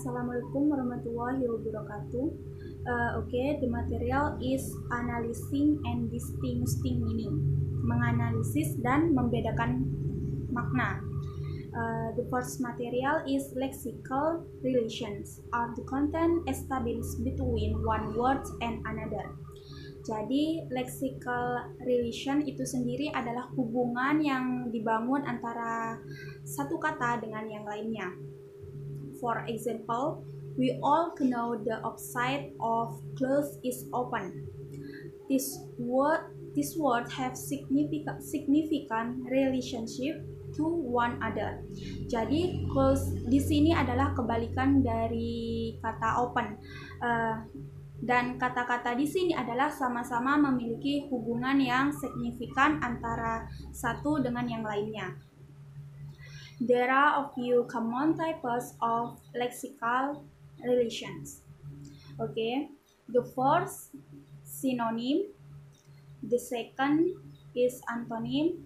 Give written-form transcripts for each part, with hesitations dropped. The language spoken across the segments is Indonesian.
Assalamualaikum warahmatullahi wabarakatuh. The material is analyzing and distinguishing meaning. Menganalisis dan membedakan makna. The first material is lexical relations, are the content established between one word and another. Jadi lexical relation itu sendiri adalah hubungan yang dibangun antara satu kata dengan yang lainnya. For example, we all know the opposite of close is open. This word have significant relationship to one another. Jadi close di sini adalah kebalikan dari kata open. Dan kata-kata di sini adalah sama-sama memiliki hubungan yang signifikan antara satu dengan yang lainnya. There are a few common types of lexical relations. The first, synonym. The second is antonym.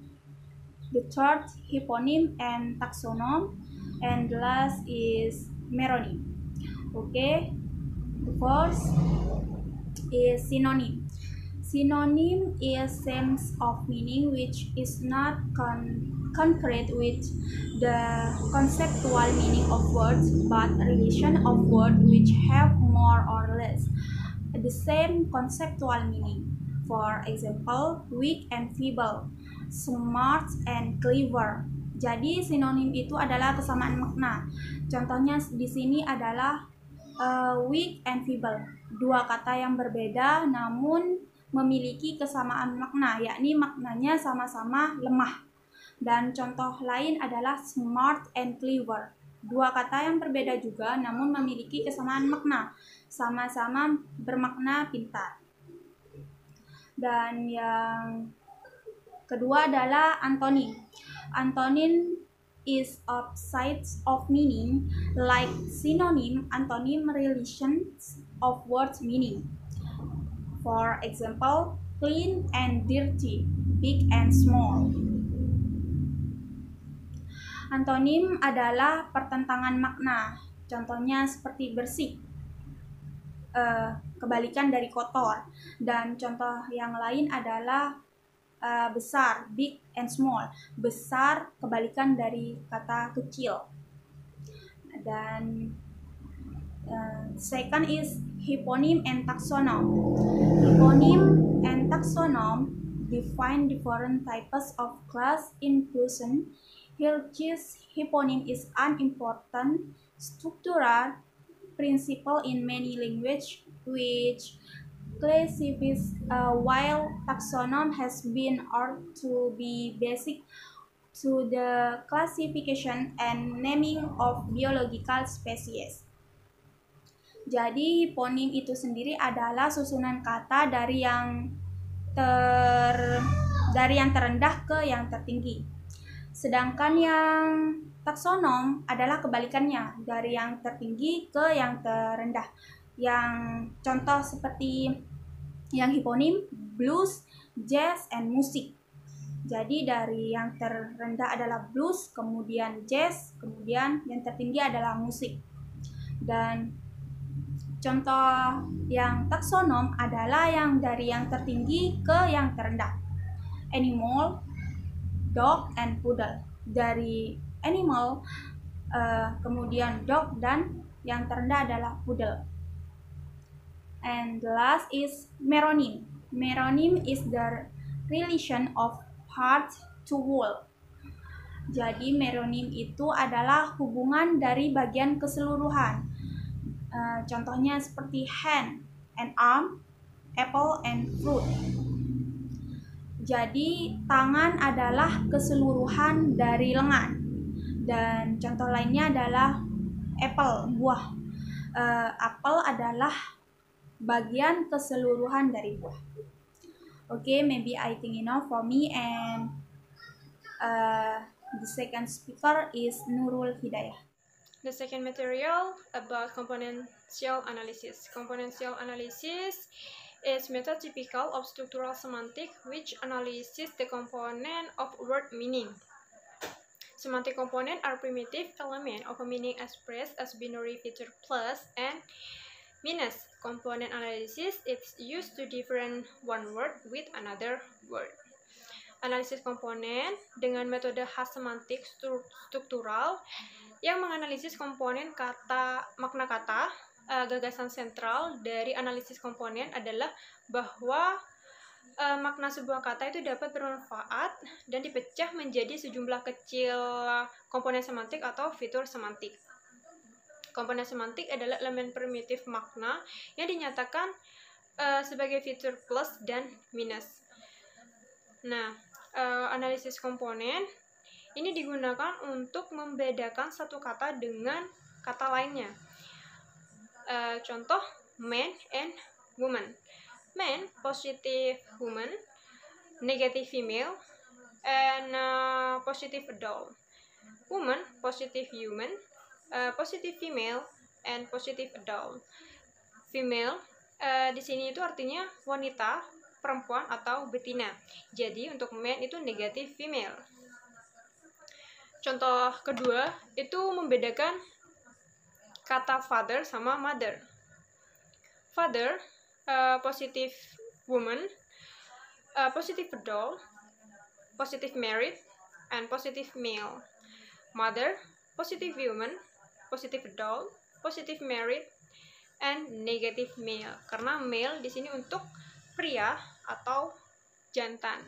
The third, hyponym and taxonym. And the last is meronym. The first is synonym. Synonym is sense of meaning which is not concrete with the conceptual meaning of words, but relation of words which have more or less the same conceptual meaning. For example, weak and feeble, smart and clever. Jadi sinonim itu adalah kesamaan makna. Contohnya di sini adalah weak and feeble, dua kata yang berbeda namun memiliki kesamaan makna, yakni maknanya sama-sama lemah. Dan contoh lain adalah smart and clever, dua kata yang berbeda juga namun memiliki kesamaan makna, sama-sama bermakna pintar. Dan yang kedua adalah antonim. Antonym is opposites of meaning, like synonym, antonym relations of words meaning. For example, clean and dirty, big and small. Antonim adalah pertentangan makna. Contohnya seperti bersih, kebalikan dari kotor. Dan contoh yang lain adalah besar, big and small. Besar kebalikan dari kata kecil. Dan second is hyponym and taxonym. Hyponym and taxonym define different types of class inclusion. Here, hyponym is an important structural principle in many languages which classifies, while taxonomy has been argued to be basic to the classification and naming of biological species. Jadi hiponim itu sendiri adalah susunan kata dari yang terendah ke yang tertinggi. Sedangkan yang taksonom adalah kebalikannya, dari yang tertinggi ke yang terendah. Yang contoh seperti yang hiponim, blues, jazz, and musik. Jadi dari yang terendah adalah blues, kemudian jazz, kemudian yang tertinggi adalah musik. Dan contoh yang taksonom adalah yang dari yang tertinggi ke yang terendah. Animal, dog, and poodle. Dari animal, kemudian dog, dan yang terendah adalah poodle. And the last is meronym. Meronym is the relation of part to whole. Jadi meronym itu adalah hubungan dari bagian keseluruhan. Contohnya seperti hand and arm, apple and fruit. Jadi tangan adalah keseluruhan dari lengan. Dan contoh lainnya adalah apple, buah. Apel adalah bagian keseluruhan dari buah. Maybe I think enough for me, and the second speaker is Nurul Hidayah. The second material about componential analysis. Componential analysis is method typical of structural semantic which analyzes the component of word meaning. Semantic component are primitive element of a meaning expressed as binary feature plus and minus. Component analysis is used to different one word with another word. Analisis komponen dengan metode khas semantik struktural yang menganalisis komponen kata, makna kata. Gagasan sentral dari analisis komponen adalah bahwa makna sebuah kata itu dapat bermanfaat dan dipecah menjadi sejumlah kecil komponen semantik atau fitur semantik. Komponen semantik adalah elemen primitif makna yang dinyatakan sebagai fitur plus dan minus. Nah, analisis komponen ini digunakan untuk membedakan satu kata dengan kata lainnya. Contoh, man and woman. Man, positive woman, negative female, and positive adult. Woman, positive human, positive female, and positive adult. Female di sini itu artinya wanita, perempuan atau betina. Jadi untuk man itu negative female. Contoh kedua itu membedakan kata father sama mother. Father, positive woman, positive adult, positive married, and positive male. Mother, positive woman, positive adult, positive married, and negative male. Karena male di sini untuk pria atau jantan.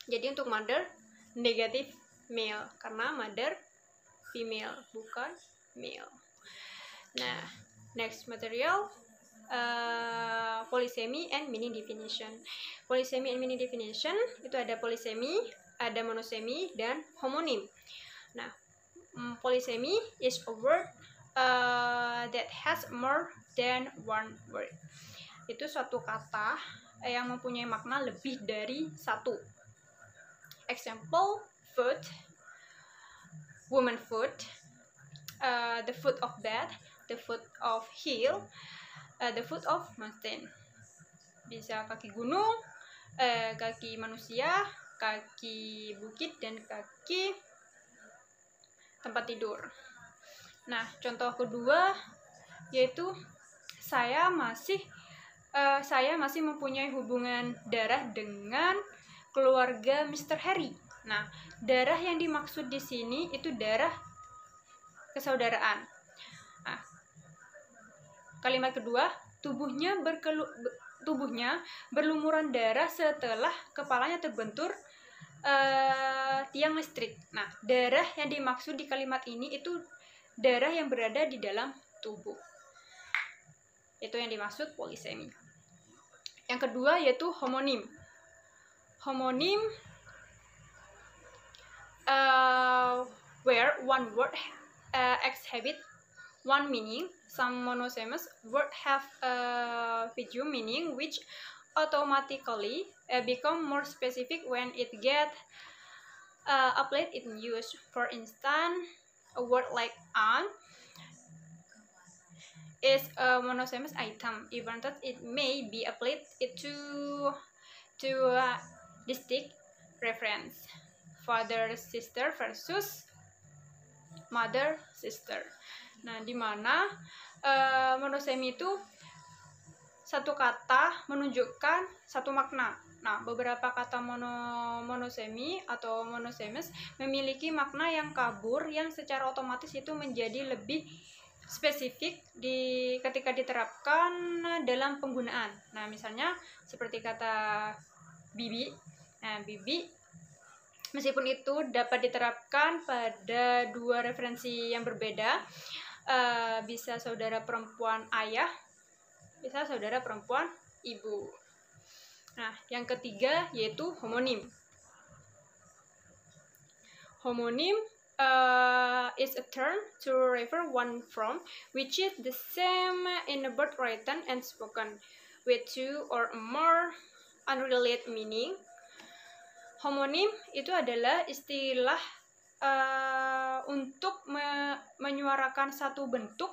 Jadi untuk mother negative male karena mother female bukan male. Nah, next material polysemy and meaning definition. Polysemy and meaning definition itu ada polysemy, ada monosemy dan homonym. Nah, polysemy is a word that has more than one word. Itu suatu kata yang mempunyai makna lebih dari satu. Example, foot, woman foot, the foot of bed, the foot of hill, the foot of mountain. Bisa kaki gunung, kaki manusia, kaki bukit, dan kaki tempat tidur. Nah, contoh kedua yaitu saya masih mempunyai hubungan darah dengan keluarga Mr. Harry. Nah, darah yang dimaksud di sini itu darah kesaudaraan. Nah, kalimat kedua, tubuhnya berlumuran darah setelah kepalanya terbentur tiang listrik. Nah, darah yang dimaksud di kalimat ini itu darah yang berada di dalam tubuh. Itu yang dimaksud polisemi. Yang kedua yaitu homonim. Homonim where one word exhibit one meaning. Some monosemous words have a video meaning which automatically become more specific when it get applied in use. For instance, a word like an is a monosemous item, even though it may be applied to distinct reference. Father sister versus mother sister. Nah, di mana monosemi itu satu kata menunjukkan satu makna. Nah, beberapa kata monosemi atau monosemes memiliki makna yang kabur yang secara otomatis itu menjadi lebih spesifik ketika diterapkan dalam penggunaan. Nah, misalnya seperti kata bibi. Nah, bibi meskipun itu dapat diterapkan pada dua referensi yang berbeda, bisa saudara perempuan ayah, bisa saudara perempuan ibu. Nah, yang ketiga yaitu homonim. Homonim is a term to refer one from which is the same in both written and spoken with two or more unrelated meaning. Homonim itu adalah istilah untuk menyuarakan satu bentuk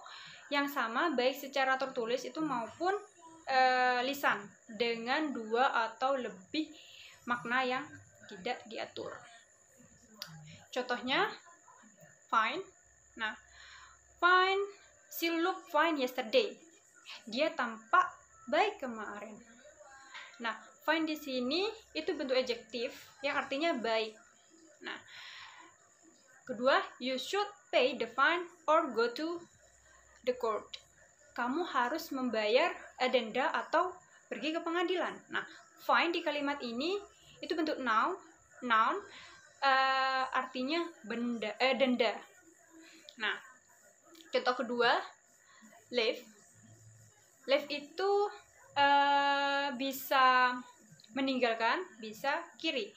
yang sama baik secara tertulis itu maupun lisan dengan dua atau lebih makna yang tidak diatur. Contohnya, fine. Nah, fine, she looked fine yesterday. Dia tampak baik kemarin. Nah, fine di sini itu bentuk adjektif yang artinya baik. Nah, kedua, you should pay the fine or go to the court. Kamu harus membayar denda atau pergi ke pengadilan. Nah, fine di kalimat ini itu bentuk noun, artinya denda. Nah, contoh kedua, leave. Leave itu bisa meninggalkan, bisa kiri.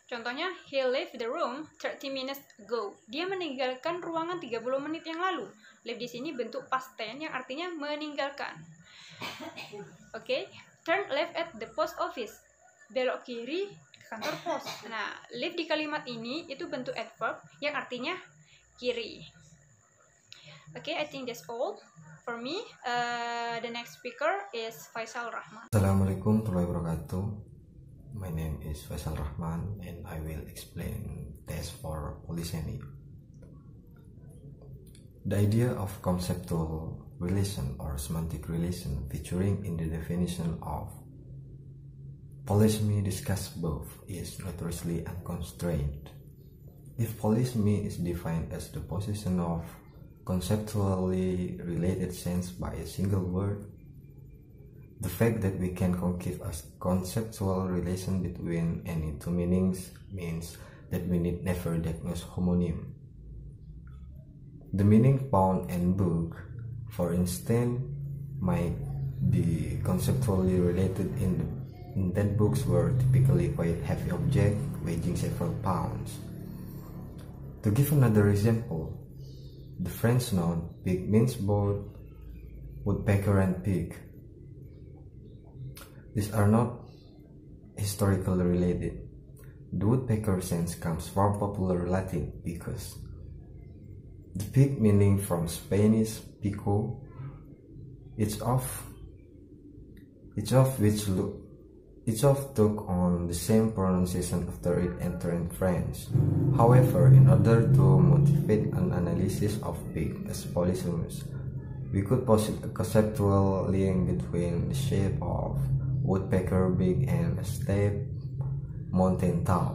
Contohnya, he left the room 30 minutes ago. Dia meninggalkan ruangan 30 menit yang lalu. Leave di sini bentuk past tense yang artinya meninggalkan. Oke, turn left at the post office. Belok kiri ke kantor pos. Nah, leave di kalimat ini itu bentuk adverb yang artinya kiri. Oke, I think that's all for me. The next speaker is Faisal Rahman. Assalamualaikum warahmatullahi wabarakatuh. My name is Faisal Rahman and I will explain test for polysemy. The idea of conceptual relation or semantic relation featuring in the definition of polysemy discussed above is notoriously unconstrained. If polysemy is defined as the possession of conceptually related sense by a single word, the fact that we can conceive a conceptual relation between any two meanings means that we need never diagnose homonym. The meaning found in book, for instance, might be conceptually related in that books were typically quite heavy object weighing several pounds. To give another example, the French noun pig means both woodpecker and pig. These are not historically related. The woodpecker sense comes from popular Latin because the pig meaning from Spanish pico, each of took on the same pronunciation after it entered French. However, in order to motivate an analysis of pig as polysemous, we could posit a conceptual link between the shape of woodpecker beak and a steep mountain top.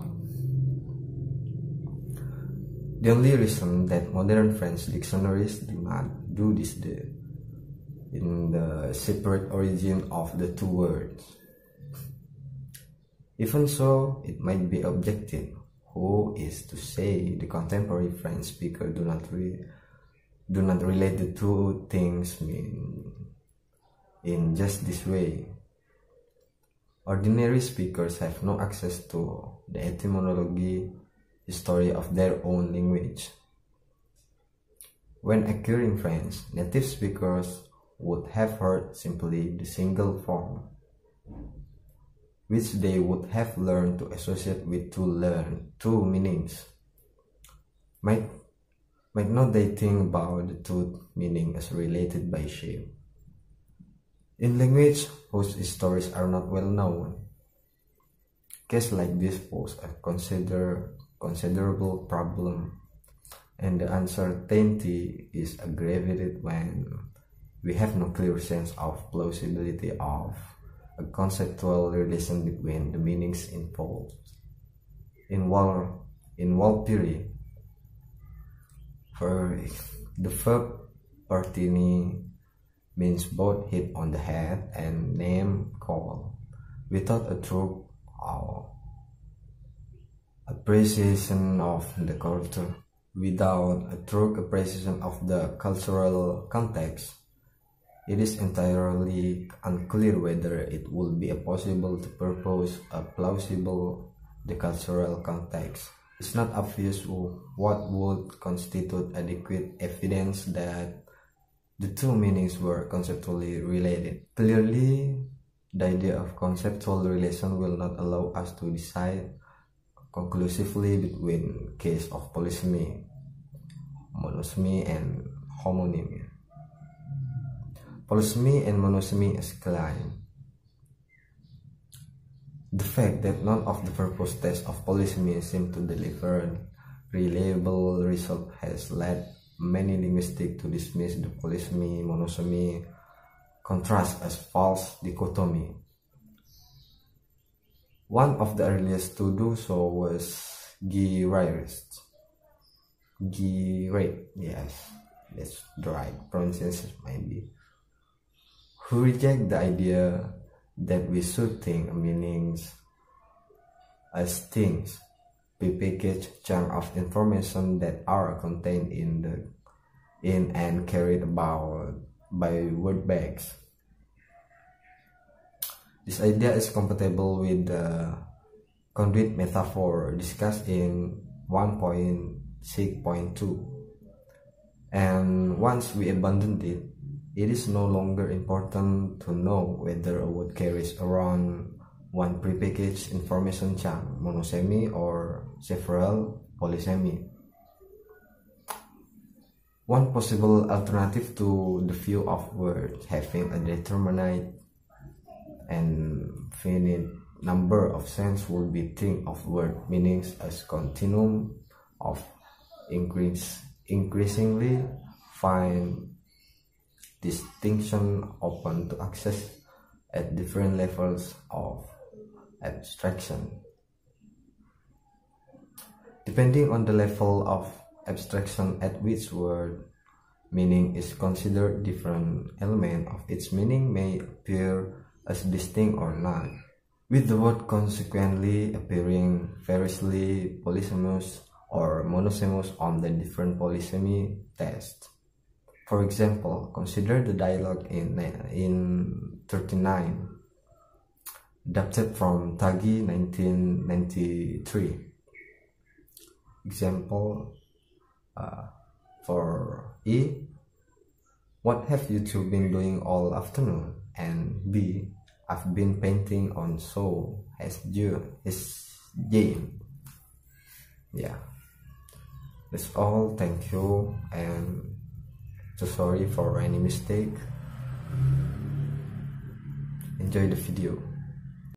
The only reason that modern French dictionaries do not do this in the separate origin of the two words. Even so, it might be objective, who is to say the contemporary French speaker do not relate the two things mean in just this way. Ordinary speakers have no access to the etymology history of their own language. When acquiring French, native speakers would have heard simply the single form, which they would have learned to associate with two meanings. Might not they think about the two meaning as related by shape? In language whose histories are not well known, cases like this pose a considerable problem, and the uncertainty is aggravated when we have no clear sense of plausibility of a conceptual relation between the meanings involved. In wall period, for the verb pertini means both hit on the head and name call, without a true appreciation of the culture. Without a true appreciation of the cultural context, it is entirely unclear whether it would be possible to propose a plausible the cultural context. It's not obvious what would constitute adequate evidence that the two meanings were conceptually related. Clearly, the idea of conceptual relation will not allow us to decide conclusively between case of polysemy, monosemy, and homonymia. Polysemy and monosemy is claimed. The fact that none of the proposed tests of polysemy seem to deliver reliable result has led many linguists to dismiss the polysemy monosemy contrast as false dichotomy. One of the earliest to do so was Guy Reist. Yes, that's the right pronunciation maybe. Who reject the idea that we should think meanings as things, prepackaged chunk of information that are contained in and carried about by word bags. This idea is compatible with the conduit metaphor discussed in 1.6.2, and once we abandon it, it is no longer important to know whether a word carries around one prepackaged information chunk, monosemy, or several polysemy. One possible alternative to the view of words having a determinate and finite number of sense would be think of word meanings as continuum of increasingly fine distinction open to access at different levels of abstraction. Depending on the level of abstraction at which word meaning is considered, different element of its meaning may appear as distinct or not, with the word consequently appearing variously polysemous or monosemous on the different polysemy test. For example, consider the dialogue in 39, adapted from Taghi 1993. Example for E, what have you two been doing all afternoon? And B, I've been painting on so has Jane. Yeah, that's all. Thank you, and so sorry for any mistake. Enjoy the video.